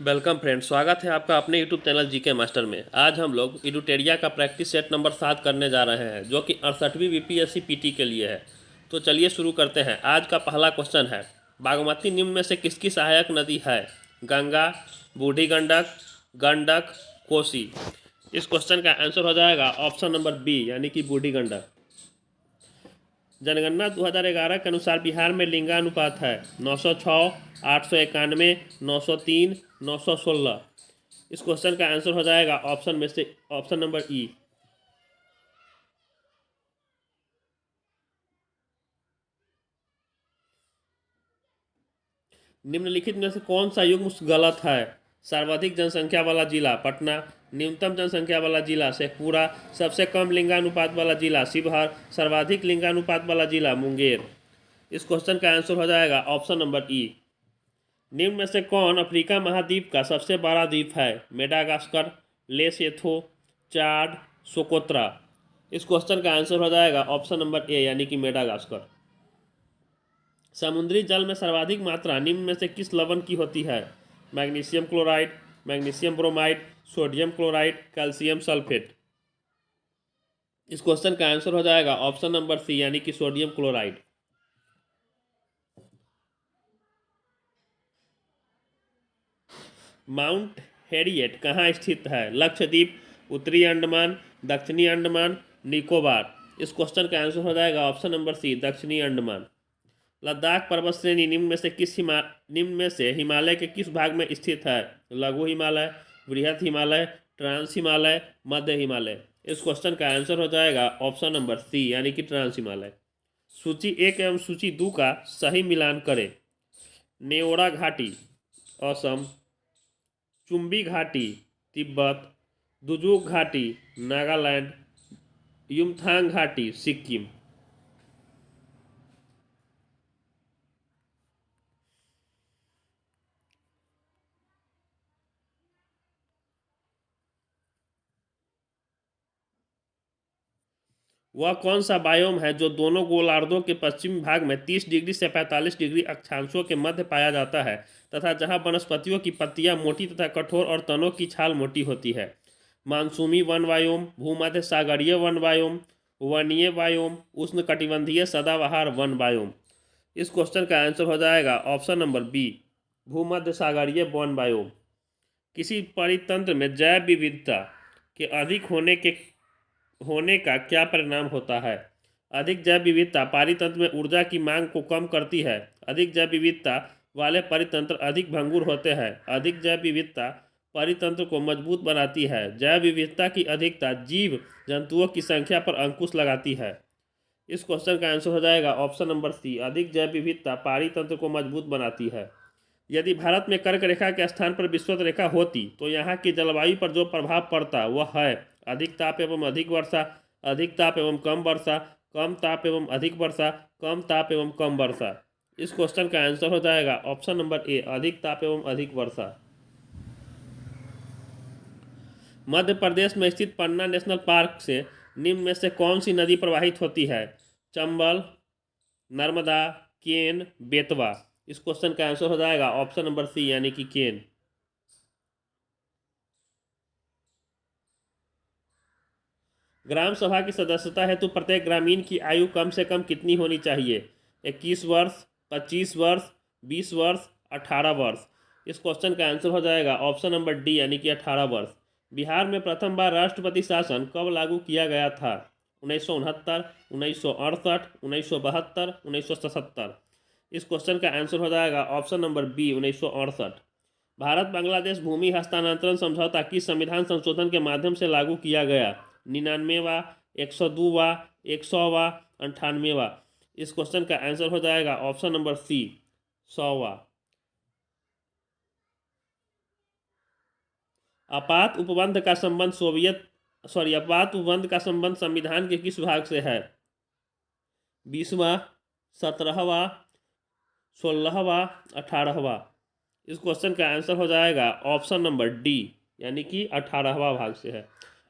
Welcome friend, स्वागत है आपका अपने यूट्यूब चैनल जीके मास्टर में। आज हम लोग इडुटेरिया का प्रैक्टिस सेट नंबर 7 करने जा रहे हैं, जो कि 68वीं बीपीएससी पीटी के लिए है। तो चलिए शुरू करते हैं। आज का पहला क्वेश्चन है, बागमती निम्न में से किसकी सहायक नदी है? गंगा, बूढ़ी गंडक, गंडक, कोसी। इस क्वेश्चन का आंसर हो जाएगा ऑप्शन नंबर बी, यानी कि बूढ़ी गंडक। जनगणना 2011 के अनुसार बिहार में लिंगानुपात है 906, 891, 903, 916। इस क्वेश्चन का आंसर हो जाएगा ऑप्शन में से ऑप्शन नंबर ई। निम्नलिखित में से कौन सा युग्म गलत है? सर्वाधिक जनसंख्या वाला जिला पटना, न्यूनतम जनसंख्या वाला जिला शेखपुरा, सबसे कम लिंगानुपात वाला जिला शिवहर, सर्वाधिक लिंगानुपात वाला जिला मुंगेर। इस क्वेश्चन का आंसर हो जाएगा ऑप्शन नंबर ई। निम्न में से कौन अफ्रीका महाद्वीप का सबसे बड़ा द्वीप है? मेडागास्कर, लेसेथो, चाड, सोकोत्रा। इस क्वेश्चन का आंसर हो जाएगा ऑप्शन नंबर ए, यानी कि मेडागास्कर। समुद्री जल में सर्वाधिक मात्रा निम्न में से किस लवण की होती है? Magnesium chloride, magnesium bromide, sodium chloride, calcium sulphate. इस क्वेश्चन का आंसर हो जाएगा ऑप्शन नंबर सी, यानी कि सोडियम क्लोराइड। माउंट हैरियट कहाँ स्थित है? लक्षद्वीप, उत्तरी अंडमान, दक्षिणी अंडमान, निकोबार। इस क्वेश्चन का आंसर हो जाएगा ऑप्शन नंबर सी, दक्षिणी अंडमान। लद्दाख पर्वत श्रेणी निम्न में से हिमालय के किस भाग में स्थित है? लघु हिमालय, बृहद हिमालय, ट्रांस हिमालय, मध्य हिमालय। इस क्वेश्चन का आंसर हो जाएगा ऑप्शन नंबर सी, यानी कि ट्रांस हिमालय। सूची 1 एवं सूची 2 का सही मिलान करें। नेओरा घाटी असम, चुम्बी घाटी तिब्बत, दुजुक घाटी नागालैंड, युमथांग घाटी सिक्किम। वह कौन सा बायोम है जो दोनों गोलार्धों के पश्चिमी भाग में 30 डिग्री से 45 डिग्री अक्षांशों के मध्य पाया जाता है तथा जहां वनस्पतियों की पत्तियां मोटी तथा कठोर और तनों की छाल मोटी होती है? मानसूमी वन बायोम, भूमध्य सागरीय वन बायोम, वनीय बायोम, उष्णकटिबंधीय सदाबहार वन बायोम। इस क्वेश्चन का आंसर हो जाएगा ऑप्शन नंबर बी, भूमध्य सागरीय वन बायोम। किसी परितंत्र में जैव विविधता के अधिक होने का क्या परिणाम होता है? अधिक जैव विविधता पारितंत्र में ऊर्जा की मांग को कम करती है। अधिक जैव विविधता वाले परितंत्र अधिक भंगुर होते हैं। अधिक जैव विविधता परितंत्र को मजबूत बनाती है। जैव विविधता की अधिकता जीव जंतुओं की संख्या पर अंकुश लगाती है। इस क्वेश्चन का आंसर हो जाएगा ऑप्शन नंबर सी, अधिक जैव विविधता पारितंत्र को मजबूत बनाती है। यदि भारत में कर्क रेखा के स्थान पर विषुवत रेखा होती तो यहाँ की जलवायु पर जो प्रभाव पड़ता वह है अधिक ताप एवं अधिक वर्षा, अधिक ताप एवं कम वर्षा, कम ताप एवं अधिक वर्षा, कम ताप एवं कम वर्षा। इस क्वेश्चन का आंसर हो जाएगा ऑप्शन नंबर ए, अधिक ताप एवं अधिक वर्षा। मध्य प्रदेश में स्थित पन्ना नेशनल पार्क से निम्न में से कौन सी नदी प्रवाहित होती है? चंबल, नर्मदा, केन, बेतवा। इस क्वेश्चन का आंसर हो जाएगा ऑप्शन नंबर सी, यानी कि केन। ग्राम सभा की सदस्यता हेतु प्रत्येक ग्रामीण की आयु कम से कम कितनी होनी चाहिए? 21 वर्ष, 25 वर्ष, 20 वर्ष, 18 वर्ष। इस क्वेश्चन का आंसर हो जाएगा ऑप्शन नंबर डी, यानी कि 18 वर्ष। बिहार में प्रथम बार राष्ट्रपति शासन कब लागू किया गया था? 1969, 1968, 1972, 1977। इस क्वेश्चन का आंसर हो जाएगा ऑप्शन नंबर बी, 1968। भारत बांग्लादेश भूमि हस्तांतरण समझौता किस संविधान संशोधन के माध्यम से लागू किया गया? 99वां, 102वां, 100वां, 98वां। इस क्वेश्चन का आंसर हो जाएगा ऑप्शन नंबर सी, 100वां। आपात उपबंध का संबंध आपात उपबंध का संबंध संविधान के किस भाग से है? 20वां, 17वां, 16वां, 18वां। इस क्वेश्चन का आंसर हो जाएगा ऑप्शन नंबर डी, यानी कि 18वां भाग से है।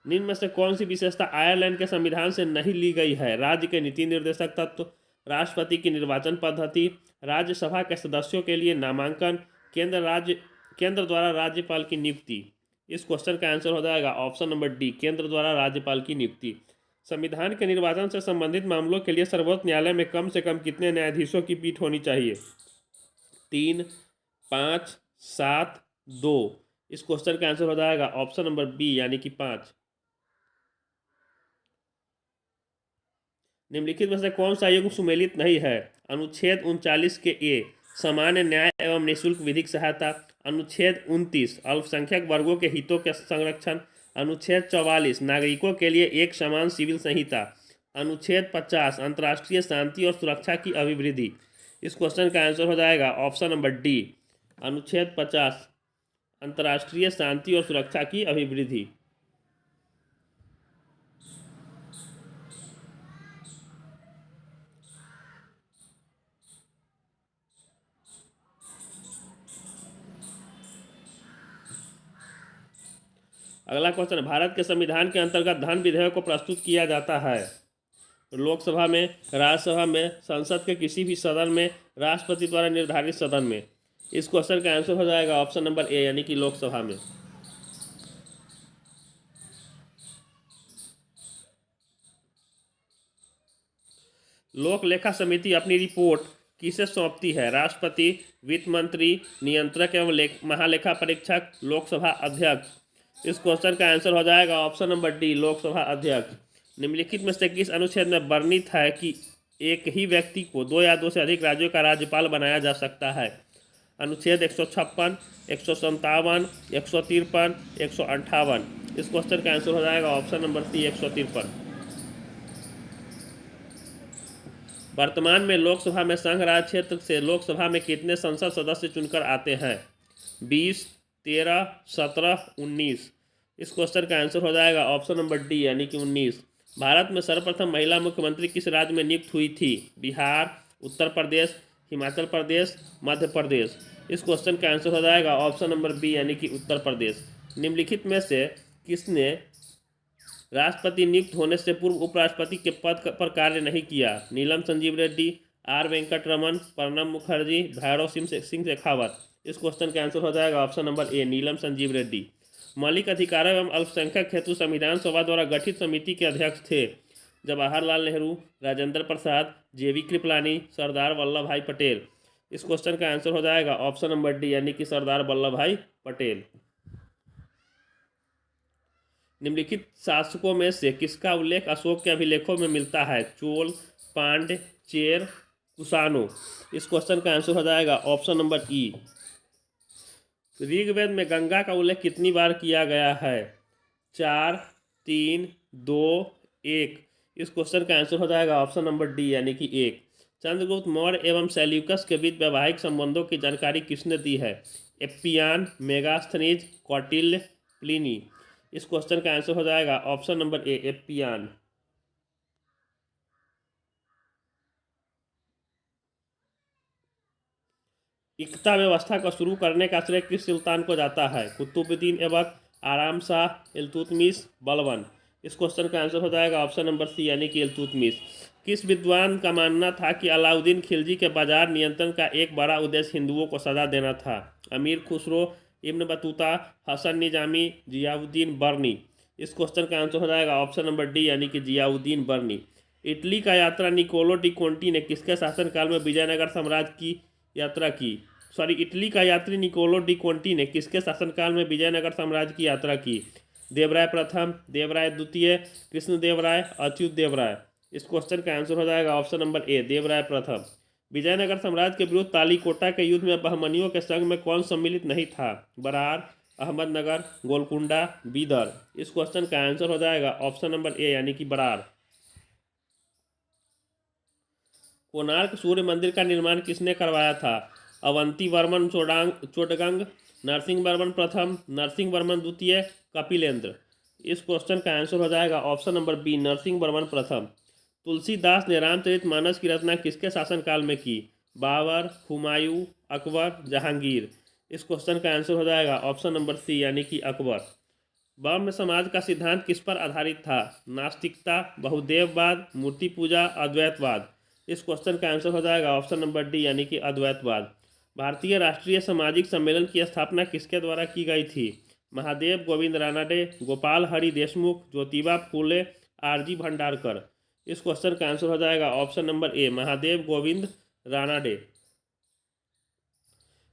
निम्न में से कौन सी विशेषता आयरलैंड के संविधान से नहीं ली गई है? राज्य के नीति निर्देशक तत्व, राष्ट्रपति की निर्वाचन पद्धति, राज्यसभा के सदस्यों के लिए नामांकन, केंद्र राज्य केंद्र द्वारा राज्यपाल की नियुक्ति। इस क्वेश्चन का आंसर हो जाएगा ऑप्शन नंबर डी, केंद्र द्वारा राज्यपाल की नियुक्ति। संविधान के निर्वाचन से संबंधित मामलों के लिए सर्वोच्च न्यायालय में कम से कम कितने न्यायाधीशों की पीठ होनी चाहिए? 3, 5, 7, 2। इस क्वेश्चन का आंसर हो जाएगा ऑप्शन नंबर बी यानी कि 5। निम्नलिखित में से कौन सा युग्म सुमेलित नहीं है? अनुच्छेद 39 के ए सामान्य न्याय एवं निःशुल्क विधिक सहायता, अनुच्छेद 29 अल्पसंख्यक वर्गों के हितों के संरक्षण, अनुच्छेद 44 नागरिकों के लिए एक समान सिविल संहिता, अनुच्छेद 50 अंतर्राष्ट्रीय शांति और सुरक्षा की अभिवृद्धि। इस क्वेश्चन का आंसर हो जाएगा ऑप्शन नंबर डी, अनुच्छेद 50 अंतर्राष्ट्रीय शांति और सुरक्षा की अभिवृद्धि। अगला क्वेश्चन है, भारत के संविधान के अंतर्गत धन विधेयक को प्रस्तुत किया जाता है लोकसभा में, राज्यसभा में, संसद के किसी भी सदन में, राष्ट्रपति द्वारा निर्धारित सदन में। इस क्वेश्चन का आंसर हो जाएगा ऑप्शन नंबर ए यानी कि लोकसभा में। लोक लेखा समिति अपनी रिपोर्ट किसे सौंपती है? राष्ट्रपति, वित्त मंत्री, नियंत्रक एवं महालेखा परीक्षक, लोकसभा अध्यक्ष। इस क्वेश्चन का आंसर हो जाएगा ऑप्शन नंबर डी, लोकसभा अध्यक्ष। निम्नलिखित में से किस अनुच्छेद में वर्णित है कि एक ही व्यक्ति को 2 या 2 से अधिक राज्यों का राज्यपाल बनाया जा सकता है? अनुच्छेद 156, 157, 153, 158। इस क्वेश्चन का आंसर हो जाएगा ऑप्शन नंबर सी, 153। वर्तमान में लोकसभा में संघ राज्य क्षेत्र से लोकसभा में कितने संसद सदस्य चुनकर आते हैं? 20, 13, 17, 19। इस क्वेश्चन का आंसर हो जाएगा ऑप्शन नंबर डी यानी कि 19। भारत में सर्वप्रथम महिला मुख्यमंत्री किस राज्य में नियुक्त हुई थी? बिहार, उत्तर प्रदेश, हिमाचल प्रदेश, मध्य प्रदेश। इस क्वेश्चन का आंसर हो जाएगा ऑप्शन नंबर बी यानी कि उत्तर प्रदेश। निम्नलिखित में से किसने राष्ट्रपति नियुक्त होने से पूर्व उपराष्ट्रपति के पद पर कार्य नहीं किया? नीलम संजीव रेड्डी, आर वेंकट रमन, प्रणब मुखर्जी, भैरव सिंह शेखावत। इस क्वेश्चन का आंसर हो जाएगा ऑप्शन नंबर ए, नीलम संजीव रेड्डी। मौलिक अधिकारों एवं अल्पसंख्यक हेतु संविधान सभा द्वारा गठित समिति के अध्यक्ष थे? जवाहरलाल नेहरू, राजेंद्र प्रसाद, जेवी कृपलानी, सरदार वल्लभ भाई पटेल। इस क्वेश्चन का आंसर हो जाएगा ऑप्शन नंबर डी यानी कि सरदार वल्लभ भाई पटेल। निम्नलिखित शासकों में से किसका उल्लेख अशोक के अभिलेखों में मिलता है? चोल, पांड्य, चेर, कुषाणु। इस क्वेश्चन का आंसर हो जाएगा ऑप्शन नंबर ई। ऋग्वेद में गंगा का उल्लेख कितनी बार किया गया है? 4, 3, 2, 1। इस क्वेश्चन का आंसर हो जाएगा ऑप्शन नंबर डी यानी कि 1। चंद्रगुप्त मौर्य एवं सेल्यूकस के बीच वैवाहिक संबंधों की जानकारी किसने दी है? एप्पियान, मेगास्थनीज, कौटिल्य, प्लिनी। इस क्वेश्चन का आंसर हो जाएगा ऑप्शन नंबर ए, एप्पियान। इक्ता व्यवस्था को शुरू करने का श्रेय किस सुल्तान को जाता है? कुतुबुद्दीन ऐबक, आराम शाह, इल्तुतमिश, बलबन। इस क्वेश्चन का आंसर हो जाएगा ऑप्शन नंबर सी यानी कि इल्तुतमिश। किस विद्वान का मानना था कि अलाउद्दीन खिलजी के बाजार नियंत्रण का एक बड़ा उद्देश्य हिंदुओं को सजा देना था? अमीर खुसरो, इब्न बतूता, हसन निजामी, जियाउद्दीन बर्नी। इस क्वेश्चन का आंसर हो जाएगा ऑप्शन नंबर डी यानी कि जियाउद्दीन बर्नी। इटली का यात्रा निकोलो डी कोंटी ने किसके शासनकाल में विजयनगर साम्राज्य की यात्रा की? इटली का यात्री निकोलो डी कोंटी ने किसके शासनकाल में विजयनगर साम्राज्य की यात्रा की? देवराय प्रथम, देवराय द्वितीय, कृष्णदेवराय, अच्युत देवराय। इस क्वेश्चन का आंसर हो जाएगा ऑप्शन नंबर ए, देवराय प्रथम। विजयनगर साम्राज्य के विरुद्ध तालीकोटा के युद्ध में बहमनियों के संघ में कौन सम्मिलित नहीं था? बरार, अहमदनगर, गोलकुंडा, बीदर। इस क्वेश्चन का आंसर हो जाएगा ऑप्शन नंबर ए यानी कि बरार। कोणार्क सूर्य मंदिर का निर्माण किसने करवाया था? अवंती वर्मन चोडगंग, नरसिंह वर्मन प्रथम, नरसिंह वर्मन द्वितीय, कपिलेंद्र। इस क्वेश्चन का आंसर हो जाएगा option number B, Narasimha Varman प्रथम। तुलसीदास ने रामचरितमानस की रचना किसके शासनकाल में की? बाबर, हुमायूं, अकबर, जहांगीर। इस क्वेश्चन का आंसर हो जाएगा ऑप्शन नंबर सी यानी कि अकबर। ब्रह्म समाज का सिद्धांत किस पर आधारित था? नास्तिकता, बहुदेववाद, मूर्ति पूजा, अद्वैतवाद। इस क्वेश्चन का आंसर हो जाएगा ऑप्शन नंबर डी यानी कि अद्वैतवाद। भारतीय राष्ट्रीय सामाजिक सम्मेलन की स्थापना किसके द्वारा की गई थी? महादेव गोविंद रानडे, गोपाल हरि देशमुख, ज्योतिबा फूले, आरजी भंडारकर। इस क्वेश्चन का आंसर हो जाएगा ऑप्शन नंबर ए, महादेव गोविंद रानडे।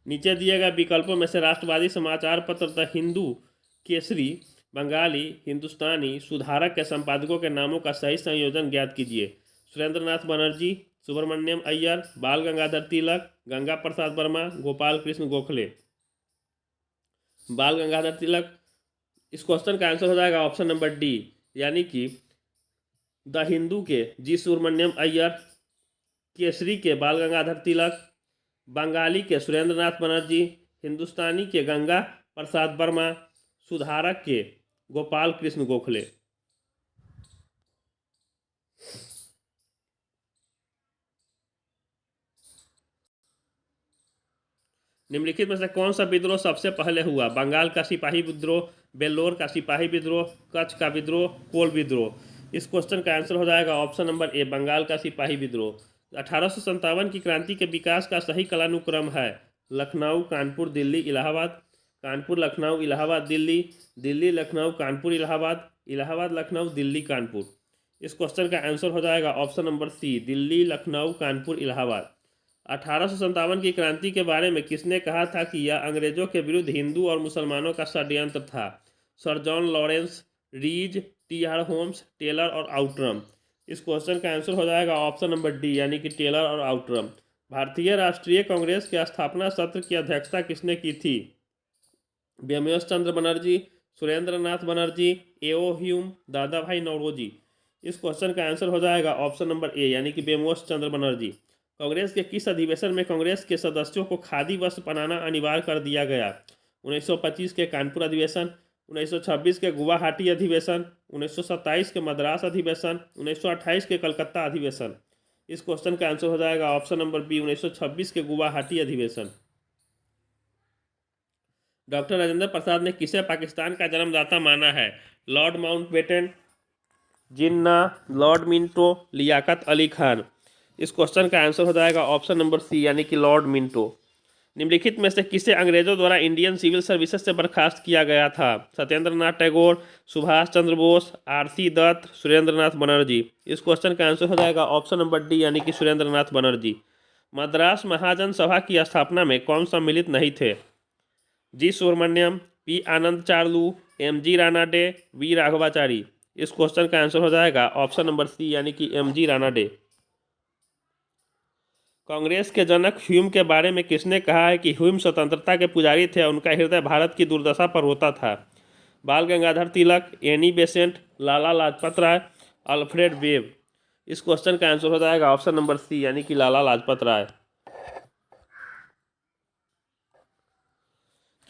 नीचे दिए गए विकल्पों में से राष्ट्रवादी समाचार पत्र द हिंदू, केसरी, बंगाली, हिंदुस्तानी, सुधारक के संपादकों के नामों का सही संयोजन ज्ञात कीजिए। सुरेंद्रनाथ बनर्जी, सुब्रमण्यम अय्यर, बाल गंगाधर तिलक, गंगा प्रसाद वर्मा, गोपाल कृष्ण गोखले। बाल गंगाधर तिलक। इस क्वेश्चन का आंसर हो जाएगा ऑप्शन नंबर डी, यानी कि द हिंदू के जी सुब्रमण्यम अय्यर, केसरी के बाल गंगाधर तिलक, बंगाली के सुरेंद्रनाथ बनर्जी, हिंदुस्तानी के गंगा प्रसाद वर्मा, सुधारक के गोपाल कृष्ण गोखले। निम्नलिखित में से कौन सा विद्रोह सबसे पहले हुआ? बंगाल का सिपाही विद्रोह, बेल्लोर का सिपाही विद्रोह, कच्छ का विद्रोह, कोल विद्रोह। इस क्वेश्चन का आंसर हो जाएगा ऑप्शन नंबर ए, बंगाल का सिपाही विद्रोह। 1857 की क्रांति के विकास का सही कालानुक्रम है? लखनऊ, कानपुर, दिल्ली, इलाहाबाद। कानपुर, लखनऊ, इलाहाबाद, दिल्ली। दिल्ली, लखनऊ, कानपुर, इलाहाबाद। इलाहाबाद, लखनऊ, दिल्ली, कानपुर। इस क्वेश्चन का आंसर हो जाएगा option number C, Delhi, Lucknow, Kanpur, Allahabad. 1857 की क्रांति के बारे में किसने कहा था कि यह अंग्रेजों के विरुद्ध हिंदू और मुसलमानों का षड्यंत्र था? Sir John Lawrence, Rees, T R. Holmes, Taylor और आउटरम। इस क्वेश्चन का आंसर हो जाएगा ऑप्शन नंबर डी, यानी कि टेलर और आउटरम। भारतीय राष्ट्रीय कांग्रेस के स्थापना सत्र की अध्यक्षता किसने की थी? ब्योमेश चंद्र बनर्जी, सुरेंद्रनाथ बनर्जी, एओ ह्यूम, दादा भाई नौरोजी। इस क्वेश्चन का आंसर हो जाएगा ऑप्शन नंबर ए, यानी कि ब्योमेश चंद्र बनर्जी। कांग्रेस के किस अधिवेशन में कांग्रेस के सदस्यों को खादी वस्त्र पहनाना अनिवार्य कर दिया गया? 1925 के कानपुर अधिवेशन, 1926 के गुवाहाटी अधिवेशन, 1927 के मद्रास अधिवेशन, 1928 के कलकत्ता अधिवेशन। इस क्वेश्चन का आंसर हो जाएगा ऑप्शन नंबर बी, 1926 के गुवाहाटी अधिवेशन। डॉक्टर राजेंद्र प्रसाद ने किसे पाकिस्तान का जन्मदाता माना है? लॉर्ड माउंटबेटन, जिन्ना, लॉर्ड मिंटो, लियाकत अली खान। इस क्वेश्चन का आंसर हो जाएगा ऑप्शन नंबर सी, यानी कि लॉर्ड मिंटो। निम्नलिखित में से किसे अंग्रेजों द्वारा इंडियन सिविल सर्विसेज से बर्खास्त किया गया था? सत्येंद्र नाथ टैगोर, सुभाष चंद्र बोस, आरसी दत्त, सुरेंद्रनाथ बनर्जी। इस क्वेश्चन का आंसर हो जाएगा ऑप्शन नंबर डी, यानी कि सुरेंद्रनाथ बनर्जी। मद्रास महाजन सभा की स्थापना में कौन सम्मिलित नहीं थे? G Subramaniam, P Ananda Charlu, M G Ranade, V Raghavachari. इस क्वेश्चन का आंसर हो जाएगा ऑप्शन नंबर सी, यानी कि एम जी रानाडे। कांग्रेस के जनक ह्यूम के बारे में किसने कहा है कि ह्यूम स्वतंत्रता के पुजारी थे और उनका हृदय भारत की दुर्दशा पर होता था? बाल Gangadhar Tilak, Annie Besant, Lala Lajpat Rai, Alfred web. इस क्वेश्चन का आंसर हो जाएगा ऑप्शन नंबर सी, यानी कि लाला लाजपत राय।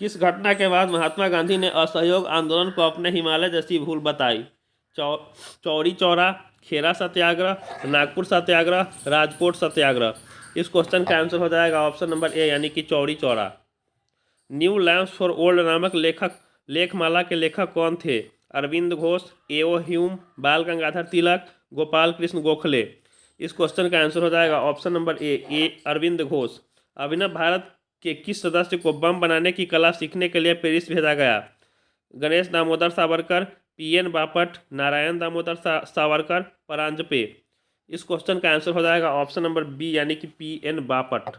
किस घटना के बाद महात्मा गांधी ने असहयोग आंदोलन को अपने हिमालय जैसी भूल बताई? चौरी चौरा, खेरा सत्याग्रह, नागपुर सत्याग्रह, राजकोट सत्याग्रह। इस क्वेश्चन का आंसर हो जाएगा ऑप्शन नंबर ए, यानी कि Chauri Chaura. New lamps for old नामक लेखमाला के लेखक कौन थे? अरविंद घोष, एओ ह्यूम, बाल गंगाधर तिलक, गोपाल कृष्ण गोखले। इस क्वेश्चन का आंसर हो जाएगा option number A, Aurobindo Ghosh. Abhinav Bharat के किस सदस्य को बम बनाने की कला सीखने के लिए पेरिस भेजा गया? गणेश दामोदर सावरकर, पी.एन. बापट, नारायण दामोदर सावरकर, परांजपे। इस क्वेश्चन का आंसर हो जाएगा ऑप्शन नंबर बी, यानी कि पी.एन. बापट।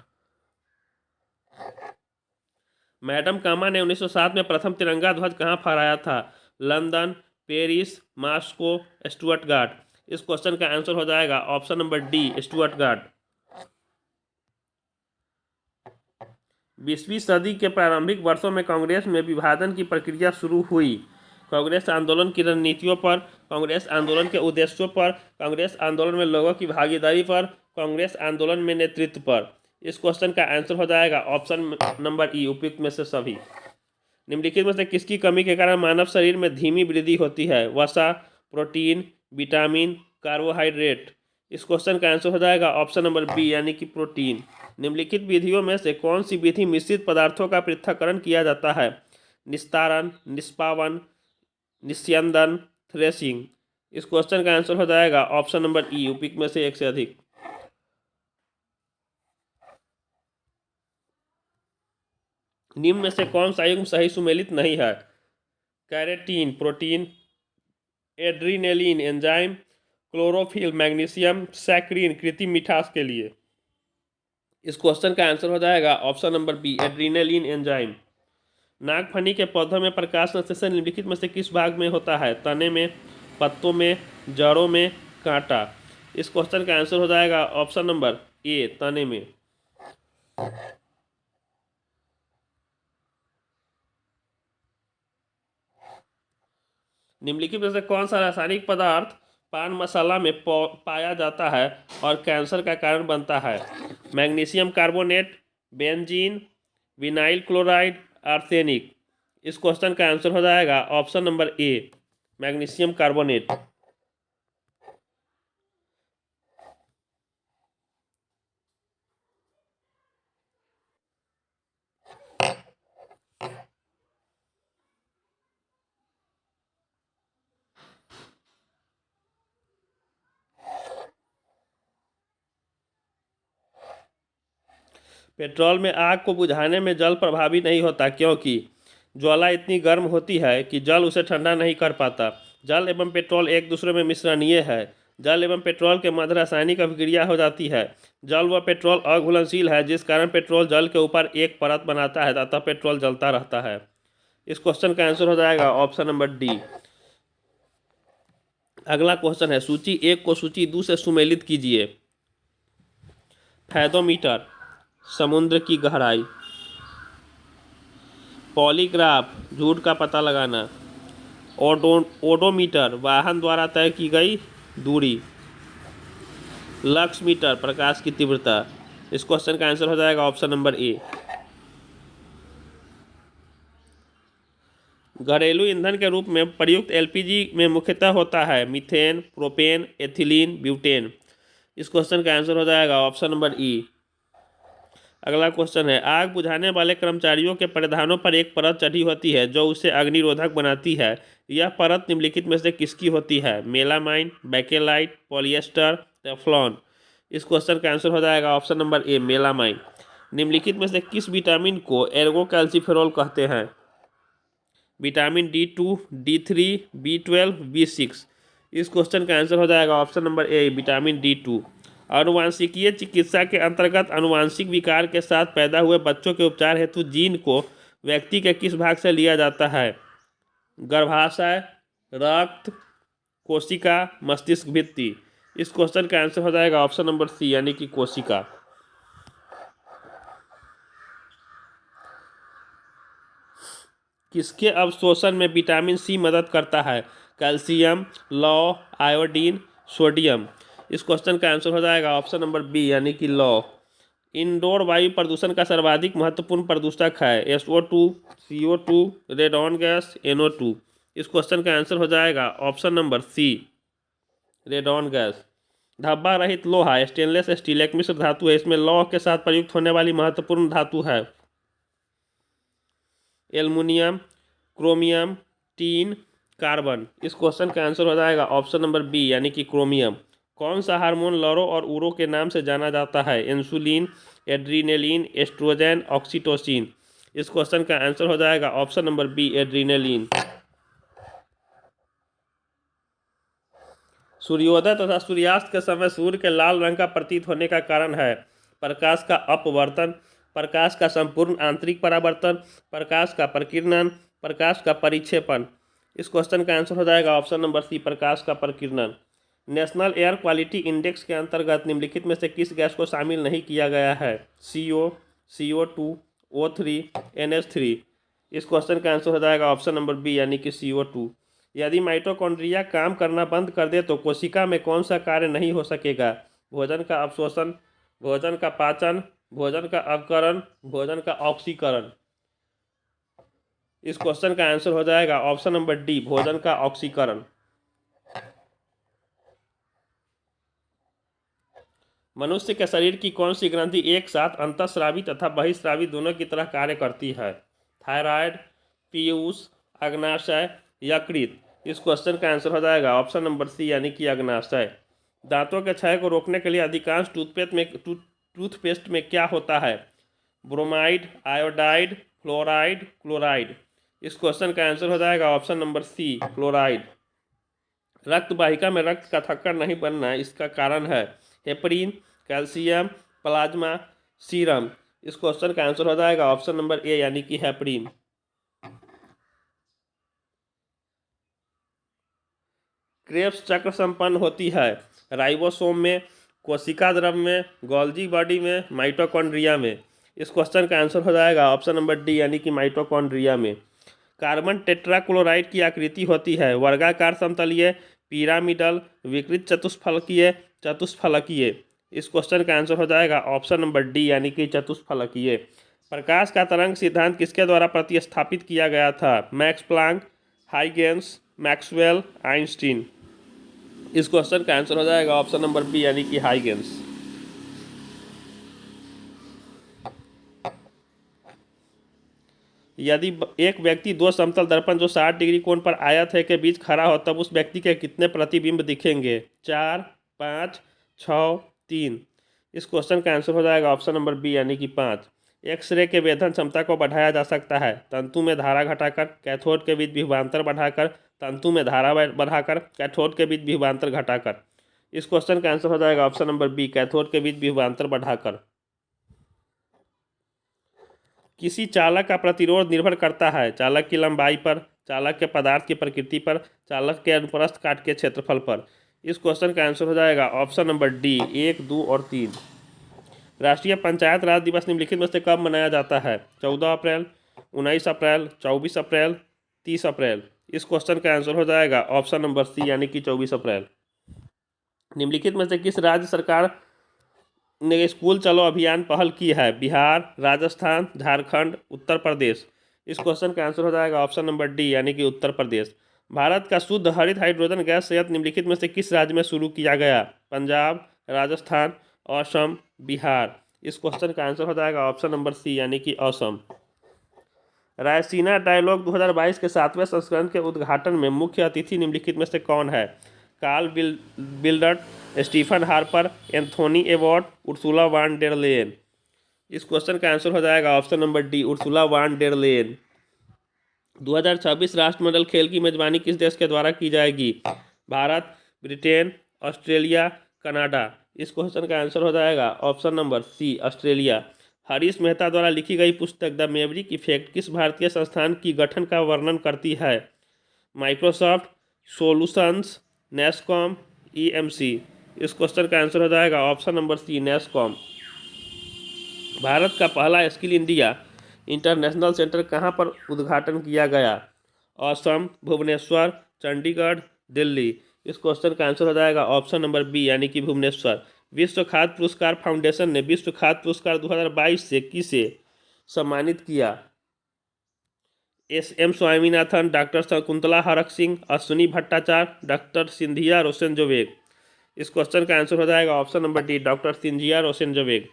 मैडम कामा ने 1907 में प्रथम तिरंगा ध्वज कहाँ फहराया था? London, Paris, Moscow, Stuttgart. इस क्वेश्चन का आंसर हो जाएगा ऑप्शन नंबर डी, स्टुअर्टगार्ड। 20वीं सदी के प्रारंभिक वर्षों में कांग्रेस में विभाजन की प्रक्रिया शुरू हुई। कांग्रेस आंदोलन की रणनीतियों पर, कांग्रेस आंदोलन के उद्देश्यों पर, कांग्रेस आंदोलन में लोगों की भागीदारी पर, कांग्रेस आंदोलन में नेतृत्व पर। इस क्वेश्चन का आंसर हो जाएगा ऑप्शन नंबर ई, उपयुक्त में से सभी। निम्नलिखित में से किसकी कमी के कारण मानव शरीर में धीमी वृद्धि होती है? वसा, प्रोटीन, विटामिन, कार्बोहाइड्रेट। इस क्वेश्चन का आंसर हो जाएगा ऑप्शन नंबर बी, यानी कि प्रोटीन। निम्नलिखित विधियों में से कौन सी विधि मिश्रित पदार्थों का पृथक्करण किया जाता है? निस्तारण, निष्पावन, निस्यंदन, थ्रेशिंग। इस क्वेश्चन का आंसर हो जाएगा ऑप्शन नंबर ई, उपयुक्त में से एक से अधिक। निम्न में से कौन सा युग्म सही सुमेलित नहीं है? Keratin protein, adrenaline enzyme, chlorophyll magnesium, saccharin कृत्रिम मिठास के लिए। इस क्वेश्चन का आंसर हो जाएगा option number B, adrenaline enzyme. नागफनी के पौधों में प्रकाश संश्लेषण निम्नलिखित में से किस भाग में होता है? तने में, पत्तों में, जड़ों में, कांटा। इस क्वेश्चन का आंसर हो जाएगा ऑप्शन नंबर ए, तने में। निम्नलिखित में से कौन सा रासायनिक पदार्थ पान मसाला में पाया जाता है और कैंसर का कारण बनता है? Magnesium carbonate, benzene, vinyl chloride, arsenic. इस क्वेश्चन का आंसर हो जाएगा ऑप्शन नंबर ए, मैग्नीशियम कार्बोनेट। पेट्रोल में आग को बुझाने में जल प्रभावी नहीं होता, क्योंकि ज्वाला इतनी गर्म होती है कि जल उसे ठंडा नहीं कर पाता। जल एवं पेट्रोल एक दूसरे में मिश्रणीय है। जल एवं पेट्रोल के मध्य रासायनिक अभिक्रिया हो जाती है। जल व पेट्रोल अघुलनशील है, जिस कारण पेट्रोल जल के ऊपर एक परत बनाता है, अतः पेट्रोल जलता रहता है। इस क्वेश्चन का आंसर हो जाएगा ऑप्शन नंबर डी। अगला क्वेश्चन है, सूची 1 को सूची 2 से सुमेलित कीजिए। फैदोमीटर समुद्र की गहराई, पॉलीग्राफ झूठ का पता लगाना, ओडोमीटर वाहन द्वारा तय की गई दूरी, लक्स मीटर प्रकाश की तीव्रता। इस क्वेश्चन का आंसर हो जाएगा ऑप्शन नंबर ए। घरेलू ईंधन के रूप में प्रयुक्त एलपीजी में मुख्यतः होता है मीथेन, प्रोपेन, एथिलीन, ब्यूटेन। इस क्वेश्चन का आंसर हो जाएगा ऑप्शन नंबर ई। अगला क्वेश्चन है, आग बुझाने वाले कर्मचारियों के परिधानों पर एक परत चढ़ी होती है जो उसे अग्निरोधक बनाती है। यह परत निम्नलिखित में से किसकी होती है? Melamine, Bakelite, polyester, Teflon. इस क्वेश्चन का आंसर हो जाएगा ऑप्शन नंबर ए, मेलामाइन। निम्नलिखित में से किस विटामिन को एर्गो कैल्सिफेरॉल कहते हैं? Vitamin D2, D3, B12, B6। इस क्वेश्चन का आंसर हो जाएगा ऑप्शन नंबर ए, विटामिन D2। अनुवांशिकीय चिकित्सा के अंतर्गत अनुवांशिक विकार के साथ पैदा हुए बच्चों के उपचार हेतु जीन को व्यक्ति के किस भाग से लिया जाता है? गर्भाशय, रक्त, कोशिका, मस्तिष्क भित्ति। इस क्वेश्चन का आंसर हो जाएगा ऑप्शन नंबर सी, यानी कि कोशिका। किसके अवशोषण में विटामिन सी मदद करता है? कैल्शियम, लौह, आयोडीन, सोडियम। इस क्वेश्चन का आंसर हो जाएगा ऑप्शन नंबर बी, यानी कि लौह। इंडोर वायु प्रदूषण का सर्वाधिक महत्वपूर्ण प्रदूषक है SO2, CO2, radon gas, NO2। इस क्वेश्चन का आंसर हो जाएगा option number C, radon gas. धब्बा रहित लोहा स्टेनलेस स्टील एक मिश्र धातु है। इसमें लौह के साथ प्रयुक्त होने वाली महत्वपूर्ण धातु है एल्युमिनियम, क्रोमियम, टीन, कार्बन। इस क्वेश्चन का आंसर हो जाएगा ऑप्शन नंबर बी, यानी कि क्रोमियम। कौन सा हार्मोन लरो और उरो के नाम से जाना जाता है? Insulin, adrenaline, oestrogen, oxytocin. इस क्वेश्चन का आंसर हो जाएगा ऑप्शन नंबर बी, एड्रीनेलिन। सूर्योदय तथा सूर्यास्त के समय सूर्य के लाल रंग का प्रतीत होने का कारण है प्रकाश का अपवर्तन, प्रकाश का संपूर्ण आंतरिक परावर्तन, प्रकाश का प्रकीर्णन, प्रकाश का परिक्षेपण। इस क्वेश्चन का आंसर हो जाएगा ऑप्शन नंबर सी, प्रकाश का प्रकीर्णन। नेशनल एयर क्वालिटी इंडेक्स के अंतर्गत निम्नलिखित में से किस गैस को शामिल नहीं किया गया है? CO, CO2, O3, NH3। इस क्वेश्चन का आंसर हो जाएगा ऑप्शन नंबर बी, यानी कि CO2। यदि माइटोकॉन्ड्रिया काम करना बंद कर दे तो कोशिका में कौन सा कार्य नहीं हो सकेगा? भोजन का अवशोषण, भोजन का पाचन, भोजन का अपकरण, भोजन का ऑक्सीकरण। इस क्वेश्चन का आंसर हो जाएगा ऑप्शन नंबर डी, भोजन का ऑक्सीकरण। मनुष्य के शरीर की कौन सी ग्रंथि एक साथ अंतःस्रावी तथा बहिःस्रावी दोनों की तरह कार्य करती है? थायराइड, पीयूष, अग्नाशय, यकृत। इस क्वेश्चन का आंसर हो जाएगा ऑप्शन नंबर सी, यानी कि अग्नाशय। दांतों के क्षय को रोकने के लिए अधिकांश टूथपेस्ट में क्या होता है? Bromide, iodide, fluoride, chloride. इस क्वेश्चन का आंसर हो जाएगा ऑप्शन नंबर सी, क्लोराइड। रक्त वाहिका में रक्त का थक्कर नहीं बनना, इसका कारण है हेपरीन, कैल्शियम, प्लाज्मा, सीरम। इस क्वेश्चन का आंसर हो जाएगा ऑप्शन नंबर ए यानी कि हेपरीन। क्रेब्स चक्र संपन्न होती है राइबोसोम में, कोशिका द्रव में, गोल्जी बॉडी में, माइटोकॉन्ड्रिया में। इस क्वेश्चन का आंसर हो जाएगा ऑप्शन नंबर डी यानी कि माइटोकॉन्ड्रिया में। कार्बन टेट्राक्लोराइड की आकृति होती है वर्गाकार समतलीय, पिरामिडल, विकृत चतुष्फलकीय, चतुष्फलकीय। इस क्वेश्चन का आंसर हो जाएगा ऑप्शन नंबर डी यानी कि चतुष्फलकीय। प्रकाश का तरंग सिद्धांत किसके द्वारा प्रतिस्थापित किया गया था? Max Planck, Huygens, Maxwell, Einstein. इस क्वेश्चन का आंसर हो जाएगा ऑप्शन नंबर बी यानी कि हाइगेंस। यदि एक व्यक्ति दो समतल दर्पण जो 60 डिग्री कोण पर आयत है के बीच खड़ा हो तब उस व्यक्ति के कितने प्रतिबिंब दिखेंगे? 4, 5, 6, 3। इस क्वेश्चन का आंसर हो जाएगा ऑप्शन नंबर बी यानी कि 5। एक्सरे के वेधन क्षमता को बढ़ाया जा सकता है तंतु में धारा घटाकर, कैथोड के बीच विभवांतर बढ़ाकर, तंतु में धारा बढ़ाकर, कैथोड के बीच विभवांतर घटाकर। इस क्वेश्चन का आंसर हो जाएगा ऑप्शन नंबर बी, कैथोड के बीच विभवांतर बढ़ाकर। किसी चालक का प्रतिरोध निर्भर करता है चालक की लंबाई पर, चालक के पदार्थ की प्रकृति पर, चालक के अनुप्रस्थ काट के क्षेत्रफल पर। इस क्वेश्चन का आंसर हो जाएगा ऑप्शन नंबर डी, 1, 2 और 3। राष्ट्रीय पंचायत राज दिवस निम्नलिखित में से कब मनाया जाता है? 14 अप्रैल, 19 अप्रैल, 24 अप्रैल, 30 अप्रैल। इस क्वेश्चन का आंसर हो जाएगा ऑप्शन नंबर सी यानी कि 24 अप्रैल। निम्नलिखित में से किस राज्य सरकार ने स्कूल चलो अभियान पहल की है? बिहार, राजस्थान, झारखंड, उत्तर प्रदेश। इस क्वेश्चन का आंसर हो जाएगा ऑप्शन नंबर डी यानी कि उत्तर प्रदेश। भारत का शुद्ध हरित हाइड्रोजन गैस संयंत्र निम्नलिखित में से किस राज्य में शुरू किया गया? पंजाब, राजस्थान, असम, बिहार। इस क्वेश्चन का आंसर हो जाएगा ऑप्शन नंबर सी यानी कि असम। रायसीना डायलॉग 2022 के 7वें संस्करण के उद्घाटन में मुख्य अतिथि निम्नलिखित में से कौन है? Carl Bildt, Stephen Harper, Anthony Abbott, Ursula von der Leyen. इस क्वेश्चन का आंसर हो जाएगा option number D, Ursula von der Leyen. 2026 राष्ट्रमंडल खेल की मेजबानी किस देश के द्वारा की जाएगी? Bharat, Britain, Australia, Canada. इस क्वेश्चन का आंसर हो जाएगा option number C, Australia. Harish Mehta द्वारा लिखी गई पुस्तक द मैवरिक इफेक्ट किस भारतीय संस्थान की गठन का वर्णन करती है? Microsoft, solutions, NASSCOM, EMC. इस क्वेश्चन का आंसर हो जाएगा option number C, NASSCOM. Bharat का पहला स्किल इंडिया इंटरनेशनल सेंटर कहाँ पर उद्घाटन किया गया? असम, भुवनेश्वर, चंडीगढ़, दिल्ली। इस क्वेश्चन का आंसर हो जाएगा ऑप्शन नंबर बी यानी कि भुवनेश्वर। विश्व खाद्य पुरस्कार फाउंडेशन ने विश्व खाद्य पुरस्कार 2022 से किसे सम्मानित किया? S M. Swaminathan, doctor Shakuntala Harak Singh, Ashwini Bhattacharya, doctor Sindhiya रोशनजोवेग। इस क्वेश्चन का आंसर हो जाएगा option number D, doctor Sindhiya रोशनजोवेग।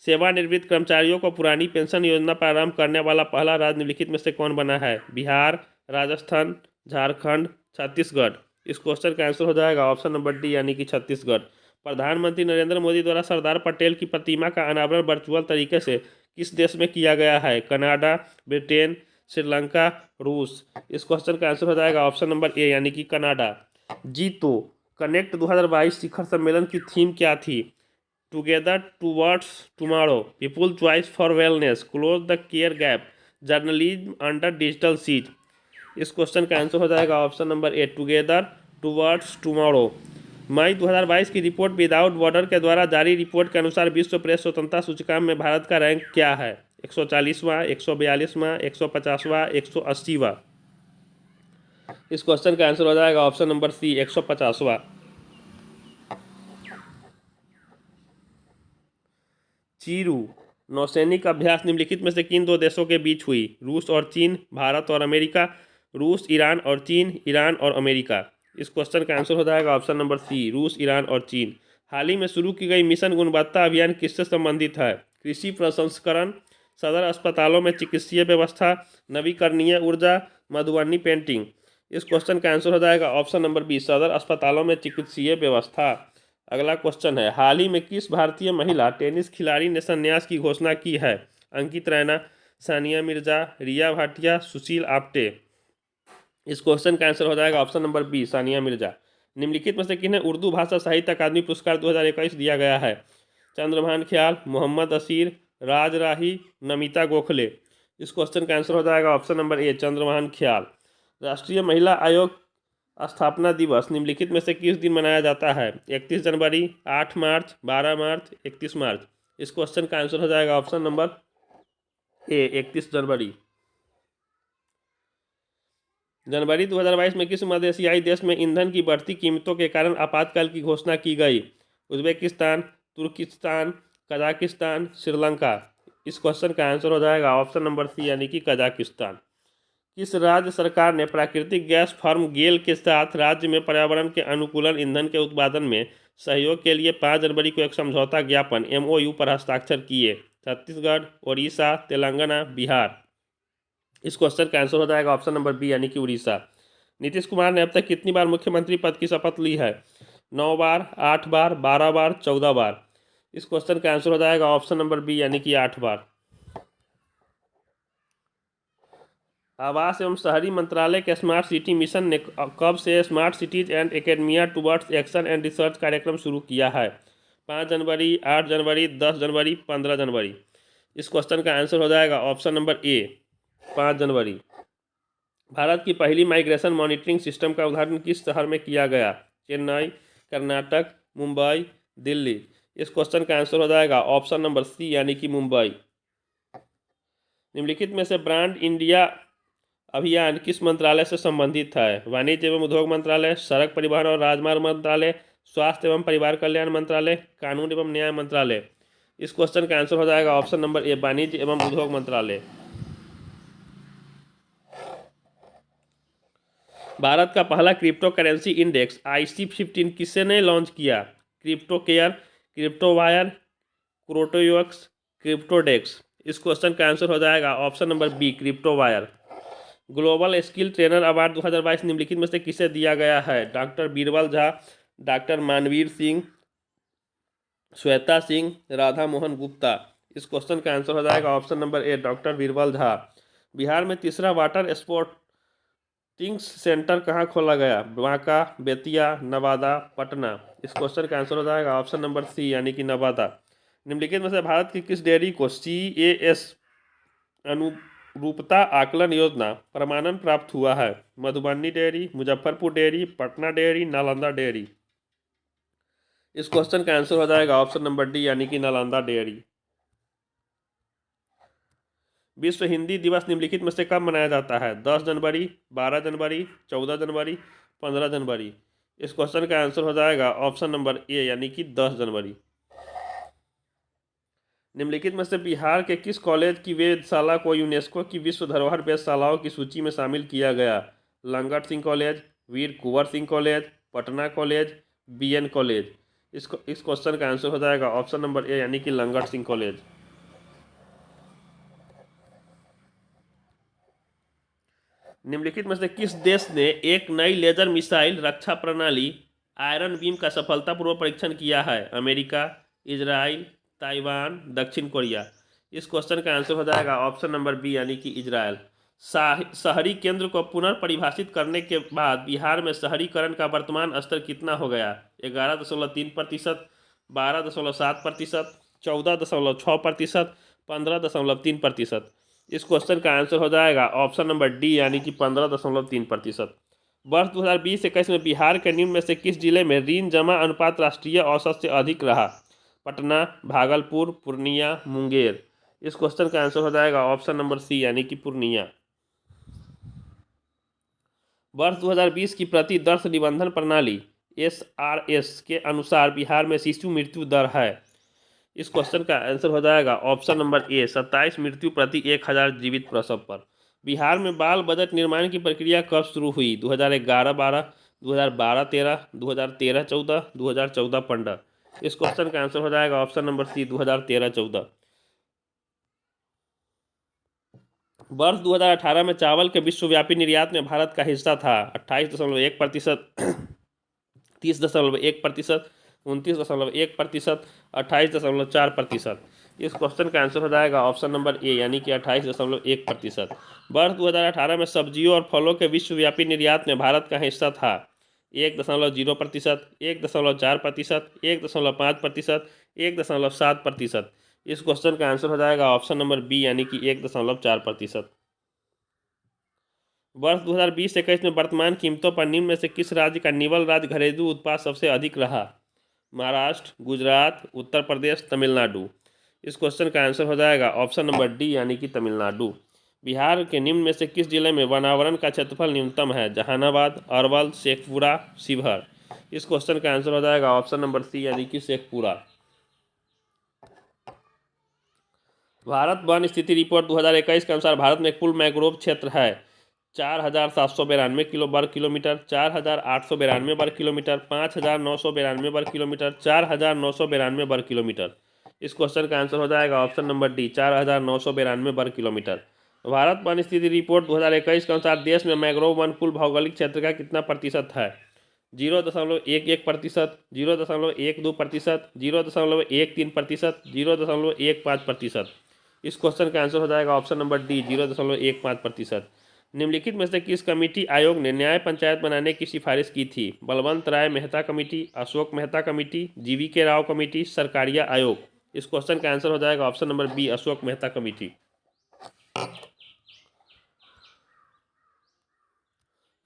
सेवानिवृत्त कर्मचारियों को पुरानी पेंशन योजना प्रारंभ करने वाला पहला राज्य निम्नलिखित में से कौन बना है? बिहार, राजस्थान, झारखंड, छत्तीसगढ़। इस क्वेश्चन का आंसर हो जाएगा ऑप्शन नंबर डी यानी कि छत्तीसगढ़। प्रधानमंत्री नरेंद्र मोदी द्वारा सरदार पटेल की प्रतिमा का अनावरण वर्चुअल तरीके से किस देश में किया गया है? कनाडा, ब्रिटेन, श्रीलंका, रूस। इस क्वेश्चन का आंसर हो जाएगा ऑप्शन नंबर ए यानी कि कनाडा। जी तो कनेक्ट 2022 शिखर सम्मेलन की थीम क्या थी? Together towards tomorrow, people choice for wellness, close the care gap, journalism under digital siege. इस क्वेश्चन का आंसर हो जाएगा option number A, together towards tomorrow. मई 2022 की रिपोर्ट विदाउट बॉर्डर के द्वारा जारी रिपोर्ट के अनुसार विश्व प्रेस स्वतंत्रता सूचकांक में भारत का रैंक क्या है? 140वां, 142वां, 150वां, 180वां। इस क्वेश्चन का आंसर हो जाएगा ऑप्शन नंबर सी, 150वां। चीरू नौसैनिक अभ्यास निम्नलिखित में से किन दो देशों के बीच हुई? रूस और चीन, भारत और अमेरिका, रूस, ईरान और चीन, ईरान और अमेरिका। इस क्वेश्चन का आंसर हो जाएगा ऑप्शन नंबर सी, रूस, ईरान और चीन। हाल ही में शुरू की गई मिशन गुणवत्ता अभियान किससे संबंधित है? कृषि प्रसंस्करण, सदर अस्पतालों में चिकित्सीय व्यवस्था, नवीकरणीय ऊर्जा, मधुबनी पेंटिंग। इस क्वेश्चन का आंसर हो जाएगा ऑप्शन नंबर बी, सदर अस्पतालों में चिकित्सीय व्यवस्था। अगला क्वेश्चन है, हाल ही में किस भारतीय महिला टेनिस खिलाड़ी ने संन्यास की घोषणा की है? अंकित रैना, सानिया मिर्जा, रिया भाटिया, सुशील आप्टे। इस क्वेश्चन का आंसर हो जाएगा option number B, Sania Mirza. निम्नलिखित में से किन्हें उर्दू भाषा साहित्य अकादमी पुरस्कार 2021 दिया गया है? चंद्रभान ख्याल, मोहम्मद असीर, राज राही, नमिता गोखले। इस क्वेश्चन का आंसर हो जाएगा ऑप्शन नंबर ए, चंद्रभान ख्याल। राष्ट्रीय महिला आयोग स्थापना दिवस निम्नलिखित में से किस दिन मनाया जाता है? 31 जनवरी, 8 मार्च, 12 मार्च, 31 मार्च। इस क्वेश्चन का आंसर हो जाएगा ऑप्शन नंबर ए, 31 जनवरी। जनवरी 2022 में किस मध्य एशियाई देश में ईंधन की बढ़ती कीमतों के कारण आपातकाल की घोषणा की गई? उज्बेकिस्तान, तुर्किस्तान, कजाकिस्तान, श्रीलंका। इस क्वेश्चन का आंसर हो जाएगा ऑप्शन नंबर सी, यानी कि कजाकिस्तान। किस राज्य सरकार ने प्राकृतिक गैस फर्म गेल के साथ राज्य में पर्यावरण के अनुकूल ईंधन के उत्पादन में सहयोग के लिए 5 जनवरी को एक समझौता ज्ञापन MOU पर हस्ताक्षर किए? छत्तीसगढ़, ओडिशा, तेलंगाना, बिहार। इस क्वेश्चन का आंसर हो जाएगा ऑप्शन नंबर बी, यानी कि उड़ीसा। नीतीश कुमार ने अब तक कितनी बार मुख्यमंत्री पद की शपथ ली है? 9 बार, 8 बार, 12 बार, 14 बार। इस क्वेश्चन का आंसर हो जाएगा ऑप्शन नंबर बी, यानी कि 8 बार। आवास एवं शहरी मंत्रालय के स्मार्ट सिटी मिशन ने कब से smart cities and academia towards action and research कार्यक्रम शुरू किया है? 5 जनवरी, 8 जनवरी, 10 जनवरी, 15 जनवरी। इस क्वेश्चन का आंसर हो जाएगा ऑप्शन नंबर ए, 5 जनवरी। भारत की पहली माइग्रेशन मॉनिटरिंग सिस्टम का उद्घाटन किस शहर में किया गया? चेन्नई, कर्नाटक, मुंबई, दिल्ली। इस क्वेश्चन का आंसर हो जाएगा ऑप्शन नंबर सी, यानी कि मुंबई। निम्नलिखित में से ब्रांड इंडिया अभियान किस मंत्रालय से संबंधित है? वाणिज्य एवं उद्योग मंत्रालय, सड़क परिवहन और राजमार्ग मंत्रालय, स्वास्थ्य एवं परिवार कल्याण मंत्रालय, कानून एवं न्याय मंत्रालय। इस क्वेश्चन का आंसर हो जाएगा ऑप्शन नंबर ए, वाणिज्य एवं उद्योग मंत्रालय। भारत का पहला क्रिप्टो करेंसी इंडेक्स IC15 किसने लॉन्च किया? क्रिप्टो केयर, क्रिप्टो वायर, क्रोटोयक्स, क्रिप्टोडेक्स। इस क्वेश्चन का आंसर हो जाएगा option number B, crypto wire. Global skill trainer award 2022 निम्नलिखित में से किसे दिया गया है? Doctor Birbal Jha, doctor Manveer Singh, Shweta Singh, Radha Mohan Gupta. इस क्वेश्चन का आंसर हो जाएगा option number A, doctor Birbal Jha. Bihar में तीसरा वाटर स्पोर्टिंग्स सेंटर कहाँ खोला गया? बांका, बेतिया, नवादा, पटना। इस क्वेश्चन का आंसर हो जाएगा ऑप्शन नंबर सी, यानी कि नवादा। निम्नलिखित में से भारत की किस डेयरी को CAS अनुरूपता आकलन योजना प्रमाणन प्राप्त हुआ है? Madhubani dairy, Muzaffarpur dairy, Patna dairy, Nalanda dairy. इस क्वेश्चन का आंसर हो जाएगा ऑप्शन नंबर डी, यानी कि नालंदा डेयरी। विश्व हिंदी दिवस निम्नलिखित में से कब मनाया जाता है? 10 जनवरी, 12 जनवरी, 14 जनवरी, 15 जनवरी। इस क्वेश्चन का आंसर हो जाएगा ऑप्शन नंबर ए, यानी कि 10 जनवरी। निम्नलिखित में से बिहार के किस कॉलेज की वेधशाला को यूनेस्को की विश्व धरोहर वेधशालाओं की सूची में शामिल किया गया? Langat Singh college, Veer Kunwar Singh college, Patna college, BN college. इस क्वेश्चन का आंसर हो जाएगा ऑप्शन नंबर ए, यानी कि लंगट सिंह कॉलेज। निम्नलिखित में से किस देश ने एक नई लेजर मिसाइल रक्षा प्रणाली आयरन बीम का सफलतापूर्वक परीक्षण किया है? अमेरिका, इजराइल, ताइवान, दक्षिण कोरिया। इस क्वेश्चन का आंसर हो जाएगा ऑप्शन नंबर बी, यानी कि इजराइल। शहरी केंद्र को पुनर्परिभाषित करने के बाद बिहार में शहरीकरण का वर्तमान स्तर कितना हो गया? 11.3%, 12.7%, 14.6%, 15.3%। इस क्वेश्चन का आंसर हो जाएगा ऑप्शन नंबर डी, यानी कि 15.3%। वर्ष 2020-21 में बिहार के निम्न में से किस जिले में ऋण जमा अनुपात राष्ट्रीय औसत से अधिक रहा? पटना, भागलपुर, पूर्णिया, मुंगेर। इस क्वेश्चन का आंसर हो जाएगा ऑप्शन नंबर सी, यानी कि पूर्णिया। वर्ष 2020 की प्रति दर्श निबंधन प्रणाली SRS के अनुसार बिहार में शिशु मृत्यु दर है? इस क्वेश्चन का आंसर हो जाएगा ऑप्शन नंबर ए, 27 मृत्यु प्रति 1000 जीवित प्रसव पर। बिहार में बाल बजट निर्माण की प्रक्रिया कब शुरू हुई? 2011-12, 2012-13, 2013-14, 2014-15। इस क्वेश्चन का आंसर हो जाएगा ऑप्शन नंबर सी, 2013-14। वर्ष 2018 में चावल के विश्वव्यापी निर्यात में भारत का हिस्सा था 28.1%, 30.1%, 29.1%, 28.4%। इस क्वेश्चन का आंसर हो जाएगा ऑप्शन नंबर ए यानी कि 28.1%। वर्ष 2018 में सब्जियों और फलों के विश्वव्यापी निर्यात में भारत का हिस्सा था 1.0%, 1.4%, 1.5%, 1.7%। इस क्वेश्चन का आंसर हो जाएगा ऑप्शन नंबर बी यानी कि 1.4%। वर्ष 2020-21 में वर्तमान कीमतों पर निम्न में से किस राज्य का निवल राज्य घरेलू उत्पाद सबसे अधिक रहा? महाराष्ट्र, गुजरात, उत्तर प्रदेश, तमिलनाडु। इस क्वेश्चन का आंसर हो जाएगा ऑप्शन नंबर डी यानी कि तमिलनाडु। बिहार के निम्न में से किस जिले में वनावरण का क्षेत्रफल न्यूनतम है? जहानाबाद, अरवल, शेखपुरा, शिवहर। इस क्वेश्चन का आंसर हो जाएगा ऑप्शन नंबर सी यानी कि शेखपुरा। भारत वन स्थिति रिपोर्ट 2021 के अनुसार भारत में कुल मैंग्रोव क्षेत्र है 4,792 वर्ग किलोमीटर, 4,892 वर्ग किलोमीटर, 5,992 वर्ग किलोमीटर, 4,992 वर्ग किलोमीटर। इस क्वेश्चन का आंसर हो जाएगा ऑप्शन नंबर डी 4,992 वर्ग किलोमीटर। भारत वन स्थिति रिपोर्ट 2021 के अनुसार देश में मैंग्रोव वन कुल भौगोलिक क्षेत्र का कितना प्रतिशत है? 0.11%, 0.12%, 0.13%, 0.15%। इस क्वेश्चन का आंसर हो जाएगा ऑप्शन नंबर डी 0.15%। निम्नलिखित में से किस कमेटी आयोग ने न्याय पंचायत बनाने की सिफारिश की थी? बलवंत राय मेहता कमेटी, अशोक मेहता कमेटी, जीवी के राव कमेटी, सरकारिया आयोग। इस क्वेश्चन का आंसर हो जाएगा option number B Ashok Mehta committee.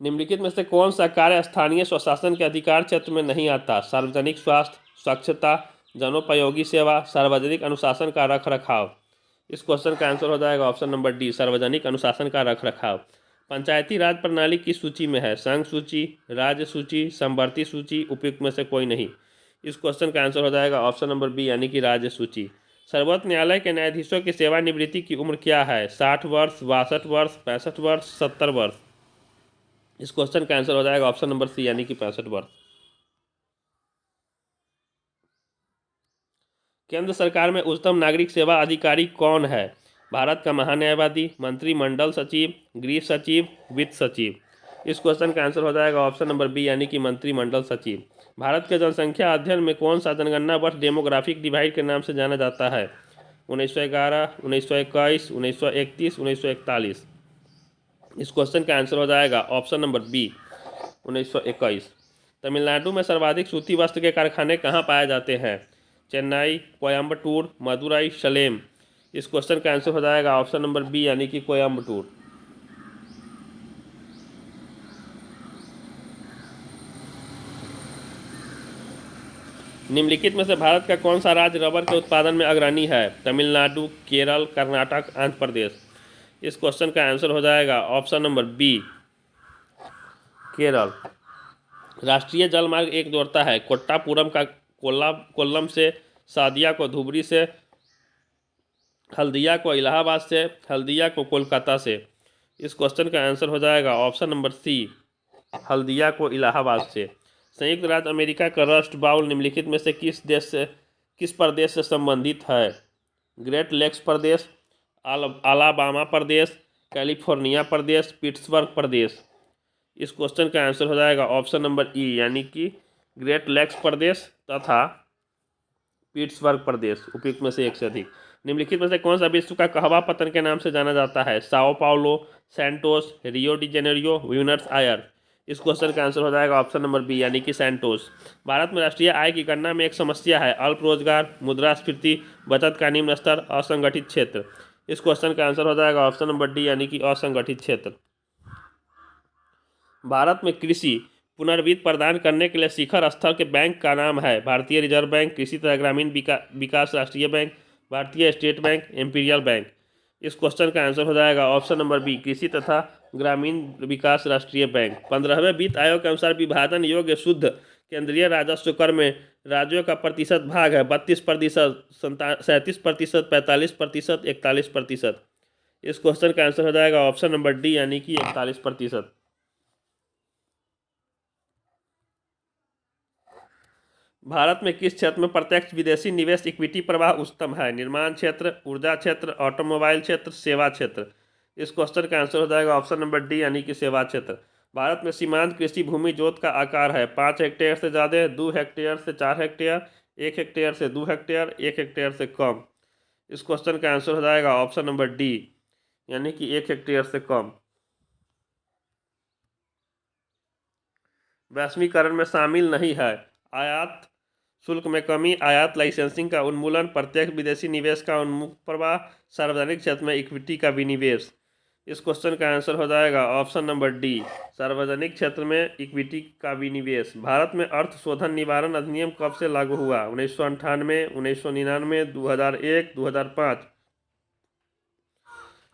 निम्नलिखित में से कौन सा कार्य स्थानीय स्वशासन के अधिकार क्षेत्र में नहीं आता? सार्वजनिक स्वास्थ्य, स्वच्छता, जनोपयोगी सेवा, सार्वजनिक अनुशासन का रख रखाव। इस क्वेश्चन का आंसर हो जाएगा ऑप्शन नंबर डी सार्वजनिक अनुशासन का रख रखाव। पंचायती राज प्रणाली की सूची में है? संघ सूची, राज्य सूची, समवर्ती सूची, उपयुक्त में से कोई नहीं। इस क्वेश्चन का आंसर हो जाएगा ऑप्शन नंबर बी यानी कि राज्य सूची। सर्वोच्च न्यायालय के न्यायाधीशों की सेवानिवृत्ति की उम्र क्या है? 60 वर्ष, 62 वर्ष, 65 वर्ष, 70 वर्ष। इस क्वेश्चन का आंसर हो जाएगा ऑप्शन नंबर सी यानी कि 65 वर्ष। केंद्र सरकार में उच्चतम नागरिक सेवा अधिकारी कौन है? भारत का महान्यायवादी, मंत्रिमंडल सचिव, गृह सचिव, वित्त सचिव। इस क्वेश्चन का आंसर हो जाएगा ऑप्शन नंबर बी यानी कि मंत्रिमंडल सचिव। भारत के जनसंख्या अध्ययन में कौन सा जनगणना वर्ष डेमोग्राफिक डिवाइड के नाम से जाना जाता है? 1911, 1921, 1931, 1941। इस क्वेश्चन का आंसर हो जाएगा ऑप्शन नंबर बी 1921। तमिलनाडु में सर्वाधिक सूती वस्त्र के कारखाने कहाँ पाए जाते हैं? चेन्नई, कोयम्बटूर, मदुरई, सलेम। इस क्वेश्चन का आंसर हो जाएगा ऑप्शन नंबर बी यानी कि कोयम्बटूर। निम्नलिखित में से भारत का कौन सा राज्य रबर के उत्पादन में अग्रणी है? तमिलनाडु, केरल, कर्नाटक, आंध्र प्रदेश। इस क्वेश्चन का आंसर हो जाएगा ऑप्शन नंबर बी केरल। राष्ट्रीय जलमार्ग एक जोड़ता है कोट्टापुरम का कोल्लम से, सादिया को धुबरी से, हल्दिया को इलाहाबाद से, हल्दिया को कोलकाता से। इस क्वेश्चन का आंसर हो जाएगा ऑप्शन नंबर सी हल्दिया को इलाहाबाद से। संयुक्त राज्य अमेरिका का रस्ट बाउल निम्नलिखित में से किस प्रदेश से संबंधित है? ग्रेट लेक्स प्रदेश, अलाबामा प्रदेश, कैलिफोर्निया प्रदेश, पिट्सबर्ग प्रदेश। इस क्वेश्चन का आंसर हो जाएगा ऑप्शन नंबर ई यानी कि ग्रेट लेक्स प्रदेश तथा पिट्सबर्ग प्रदेश, उपयुक्त में से एक से अधिक। निम्नलिखित में से कौन सा विश्व का कहवा पतन के नाम से जाना जाता है? Sao Paulo, Santos, Rio de Janeiro, Buenos Aires. इस क्वेश्चन का आंसर हो जाएगा ऑप्शन नंबर बी यानी कि सैंटोस। भारत में राष्ट्रीय आय की गणना में एक समस्या है अल्प रोजगार, मुद्रास्फीति, बचत का निम्न स्तर, असंगठित क्षेत्र। इस क्वेश्चन का आंसर हो जाएगा ऑप्शन नंबर डी यानी कि असंगठित क्षेत्र। भारत में कृषि पुनर्वित्त प्रदान करने के लिए शिखर स्तर के बैंक का नाम है? भारतीय रिजर्व बैंक, कृषि तथा ग्रामीण विकास राष्ट्रीय बैंक, भारतीय स्टेट बैंक, इंपीरियल बैंक। इस क्वेश्चन का आंसर हो जाएगा ऑप्शन नंबर बी कृषि तथा ग्रामीण विकास राष्ट्रीय बैंक। 15वें वित्त आयोग के अनुसार विभाजन योग्य शुद्ध केंद्रीय राजस्व कर में राज्यों का प्रतिशत भाग है 32%, 37%, 45%, 41%। इस क्वेश्चन का आंसर हो जाएगा ऑप्शन नंबर डी यानी कि 41%। भारत में किस क्षेत्र में प्रत्यक्ष विदेशी निवेश इक्विटी प्रवाह उच्चतम है? निर्माण क्षेत्र, ऊर्जा क्षेत्र, ऑटोमोबाइल क्षेत्र, सेवा क्षेत्र। इस क्वेश्चन का आंसर हो जाएगा ऑप्शन नंबर डी यानी कि सेवा क्षेत्र। भारत में सीमांत कृषि भूमि जोत का आकार है 5 हेक्टेयर से ज़्यादा, 2 हेक्टेयर से 4 हेक्टेयर, 1 हेक्टेयर से 2 हेक्टेयर, 1 हेक्टेयर से कम। इस क्वेश्चन का आंसर हो जाएगा ऑप्शन नंबर डी, यानी कि 1 हेक्टेयर से कम। वैश्वीकरण में शामिल नहीं है आयात शुल्क में कमी, आयात लाइसेंसिंग का उन्मूलन, प्रत्यक्ष विदेशी निवेश का उन्मुख प्रवाह, सार्वजनिक क्षेत्र में इक्विटी का विनिवेश। इस क्वेश्चन का आंसर हो जाएगा ऑप्शन नंबर डी, सार्वजनिक क्षेत्र में इक्विटी का विनिवेश। भारत में अर्थ शोधन निवारण अधिनियम कब से लागू हुआ? 1998, 1999, 2001, 2005।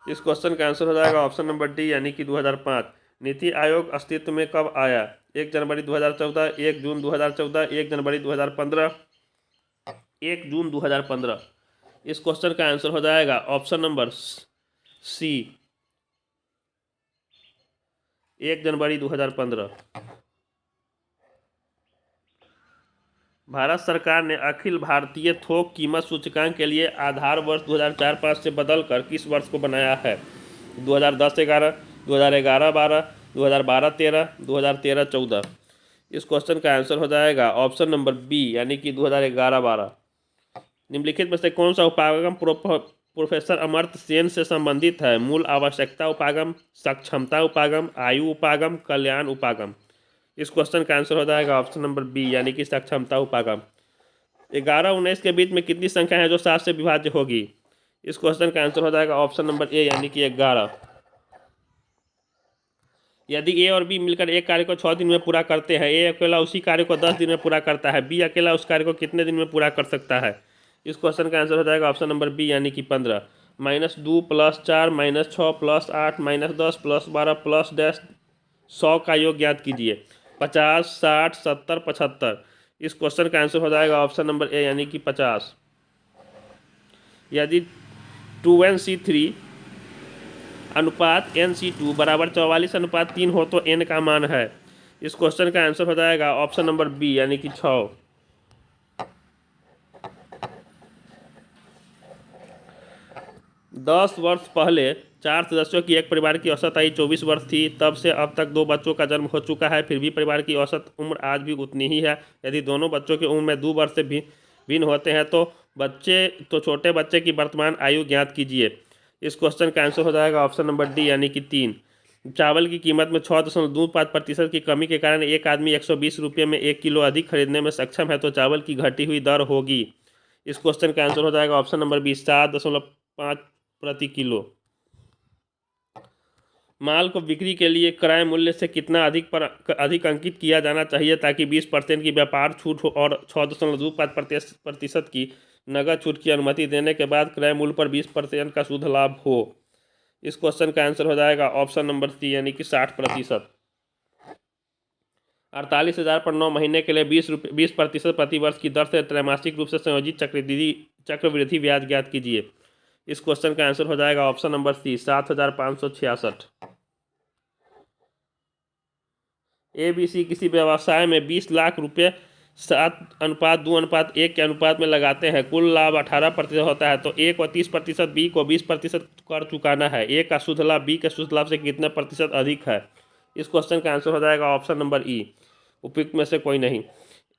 इस क्वेश्चन का आंसर हो जाएगा ऑप्शन नंबर डी, यानी कि 2005। नीति आयोग अस्तित्व में कब आया? 1 जनवरी 2014, 1 जून 2014, 1 जनवरी 2015, 1 जून 2015। इस क्वेश्चन का आंसर हो जाएगा ऑप्शन नंबर सी, 1 जनवरी 2015। भारत सरकार ने अखिल भारतीय थोक कीमत सूचकांक के लिए आधार वर्ष 2004-05 से बदलकर किस वर्ष को बनाया है? 2010-11, 2011-12, 2012-13, 2013-14। इस क्वेश्चन का आंसर हो जाएगा ऑप्शन नंबर बी, यानी कि 2011-12। निम्नलिखित में से कौन सा उपागम प्रोफेसर अमर्त्य सेन से संबंधित है? मूल आवश्यकता उपागम, सक्षमता उपागम, आयु उपागम, कल्याण उपागम। इस क्वेश्चन का आंसर हो जाएगा ऑप्शन नंबर बी, यानी कि सक्षमता उपागम। 11-19 के बीच में कितनी संख्या है जो 7 से विभाज्य होगी? इस क्वेश्चन का आंसर हो जाएगा ऑप्शन नंबर ए, यानी कि 11। यदि ए और बी मिलकर एक कार्य को 6 दिन में पूरा करते हैं, ए अकेला उसी कार्य को 10 दिन में पूरा करता है, बी अकेला उस कार्य को कितने दिन में पूरा कर सकता है? इस क्वेश्चन का आंसर हो जाएगा ऑप्शन नंबर बी, यानी कि 15। -2 + 4 -6 + 8 -10 + 12 + 100 का योग ज्ञात कीजिए। 50, 60, 70, 75। इस क्वेश्चन का आंसर हो जाएगा ऑप्शन नंबर ए, यानी कि 50। यदि 2n/3 अनुपात n/2 बराबर 44/3 हो तो n का मान है। इस क्वेश्चन का आंसर हो जाएगा ऑप्शन नंबर बी, यानी कि 6। 10 वर्ष पहले 4 सदस्यों की एक परिवार की औसत आयु 24 वर्ष थी। तब से अब तक 2 बच्चों का जन्म हो चुका है, फिर भी परिवार की औसत उम्र आज भी उतनी ही है। यदि दोनों बच्चों की उम्र में 2 वर्ष से भिन्न होते हैं तो छोटे बच्चे की वर्तमान आयु ज्ञात कीजिए। इस क्वेश्चन का आंसर हो जाएगा ऑप्शन नंबर डी, यानी कि 3। चावल की कीमत में 6.25% की कमी के कारण एक आदमी 120 रुपये में 1 किलो अधिक खरीदने में सक्षम है, तो चावल की घटी हुई दर होगी। इस क्वेश्चन का आंसर हो जाएगा ऑप्शन नंबर बी, 7.5 प्रति किलो। माल को बिक्री के लिए क्रय मूल्य से कितना अधिक अंकित किया जाना चाहिए ताकि 20% की व्यापार छूट हो और 6.25% की नगद छूट की अनुमति देने के बाद क्रय मूल्य पर 20% का शुद्ध लाभ हो? इस क्वेश्चन का आंसर हो जाएगा ऑप्शन नंबर सी, यानी कि 60%। 48,000 पर 9 महीने के लिए 20% प्रति वर्ष की दर से त्रैमासिक रूप से संयोजित चक्रवृद्धि ब्याज ज्ञात कीजिए। इस क्वेश्चन का आंसर हो जाएगा ऑप्शन नंबर सी, 7,566। ABC किसी व्यवसाय में 20 लाख रुपये 7:2:1 के अनुपात में लगाते हैं, कुल लाभ 18% होता है, तो ए को 30%, बी को 20% कर चुकाना है। ए का शुद्ध लाभ बी के शुद्ध लाभ से कितने प्रतिशत अधिक है? इस क्वेश्चन का आंसर हो जाएगा ऑप्शन नंबर ई, उपयुक्त में से कोई नहीं।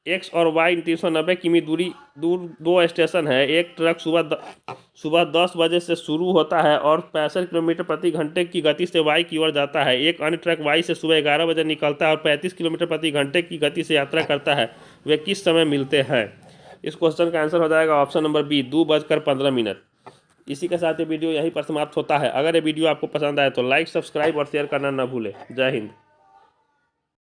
एक्स और वाई 390 किमी दूर 2 स्टेशन है। एक ट्रक सुबह 10 बजे से शुरू होता है और 65 किलोमीटर प्रति घंटे की गति से वाई की ओर जाता है। एक अन्य ट्रक वाई से सुबह 11 बजे निकलता है और 35 किलोमीटर प्रति घंटे की गति से यात्रा करता है। वे किस समय मिलते हैं? इस क्वेश्चन का आंसर हो जाएगा ऑप्शन नंबर बी, 2:15। इसी के साथ ये वीडियो यहीं पर समाप्त होता है। अगर ये वीडियो आपको पसंद आए तो लाइक, सब्सक्राइब और शेयर करना न भूलें। जय हिंद।